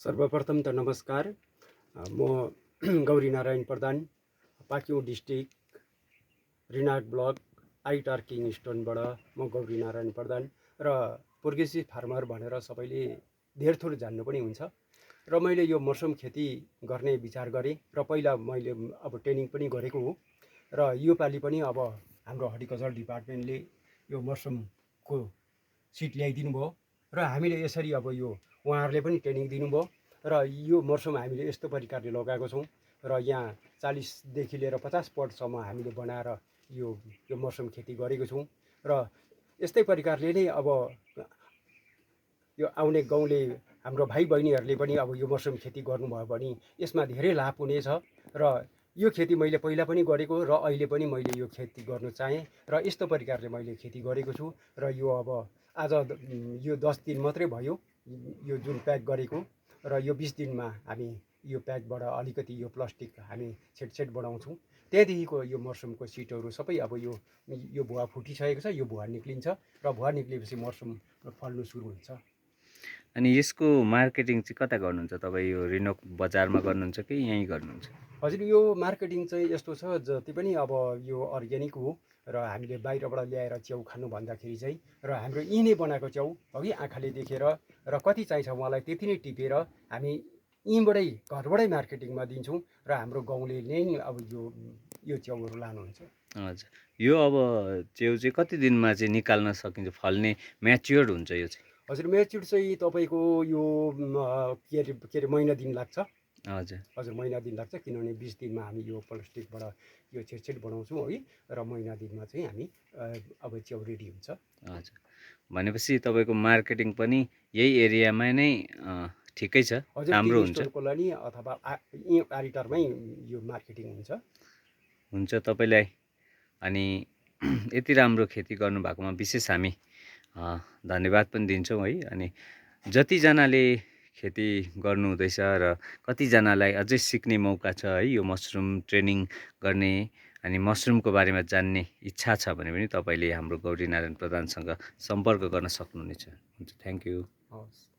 सर्वप्रथम त नमस्कार। म गौरीनारायण प्रधान, पाक्योङ डिस्ट्रिक्ट रिनाट ब्लक आइटार किङस्टोनबाट म गौरीनारायण प्रधान र प्रोग्रेसिभ फार्मर भनेर सबैले धेर थोर जान्नु पनि हुन्छ। र मैले यो मौसम खेती गर्ने विचार गरेँ र पहिला मैले अब ट्रेनिङ पनि गरेको हो र यो पालि पनि अब हाम्रो हर्टिकल्चर डिपार्टमेन्टले यो मौसमको सिट ल्याइदिनु भयो र हामीले यसरी अब यो उहाँहरूले पनि ट्रेनिङ दिनुभयो र यो मौसम हामीले यस्तो प्रकारले लगाएको छौँ र यहाँ 40देखि लिएर 50 पटसम्म हामीले बनाएर यो मौसम खेती गरेको छौँ र यस्तै प्रकारले नै अब यो आउने गाउँले हाम्रो भाइ बहिनीहरूले पनि अब यो मौसम खेती गर्नुभयो भने यसमा धेरै लाभ हुनेछ र यो खेती मैले पहिला पनि गरेको र अहिले पनि मैले यो खेती गर्न चाहेँ र यस्तो प्रकारले मैले खेती गरेको छु र यो अब आज यो 10 दिन मात्रै भयो यो जुन प्याक गरेको र यो 20 दिनमा हामी यो प्याकबाट अलिकति यो प्लास्टिक हामी छेडछेड बनाउँछौँ। त्यहाँदेखिको यो मौसमको सिटहरू सबै अब यो भुवा फुटिसकेको छ, यो भुवा निक्लिन्छ र भुवा निक्लिएपछि मौसम फल्नु सुरु हुन्छ। अनि यसको मार्केटिङ चाहिँ कता गर्नुहुन्छ तपाईँ? यो रिनोक बजारमा गर्नुहुन्छ कि यहीँ गर्नुहुन्छ? हजुर, यो मार्केटिङ चाहिँ यस्तो छ, जति पनि अब यो अर्ग्यानिक हो र हामीले बाहिरबाट ल्याएर च्याउ खानु भन्दाखेरि चाहिँ र हाम्रो यहीँ नै बनाएको च्याउ अघि आँखाले देखेर र कति चाहिन्छ उहाँलाई त्यति नै टिपेर हामी यहीँबाटै घरबाटै मार्केटिङमा दिन्छौँ र हाम्रो गाउँले नै अब यो च्याउहरू लानुहुन्छ। हजुर, यो अब च्याउ चाहिँ कति दिनमा चाहिँ निकाल्न सकिन्छ, फल्ने म्याच्योर हुन्छ यो चाहिँ? हजुर, म्याच्युर चाहिँ तपाईँको यो के अरे महिना दिन लाग्छ। हजुर, महिना दिन लाग्छ, किनभने 20 दिनमा हामी यो प्लास्टिकबाट यो छेडछेड बनाउँछौँ है र महिना दिनमा चाहिँ हामी अब च्याउ रेडी हुन्छ। हजुर, भनेपछि तपाईँको मार्केटिङ पनि यही एरियामा नै ठिकै छ, राम्रो हुन्छ? कोलोनी अथवा आरिटारमै यो मार्केटिङ हुन्छ तपाईँलाई। अनि यति राम्रो खेती गर्नुभएकोमा विशेष हामी धन्यवाद पनि दिन्छौँ है। अनि जतिजनाले खेती गर्नु हुँदैछ र कतिजनालाई अझै सिक्ने मौका छ है, यो मसरुम ट्रेनिङ गर्ने अनि मसरुमको बारेमा जान्ने इच्छा छ भने पनि तपाईँले हाम्रो गौरीनारायण प्रधानसँग सम्पर्क गर्न सक्नुहुनेछ। हुन्छ, थ्याङ्क यू। हवस्।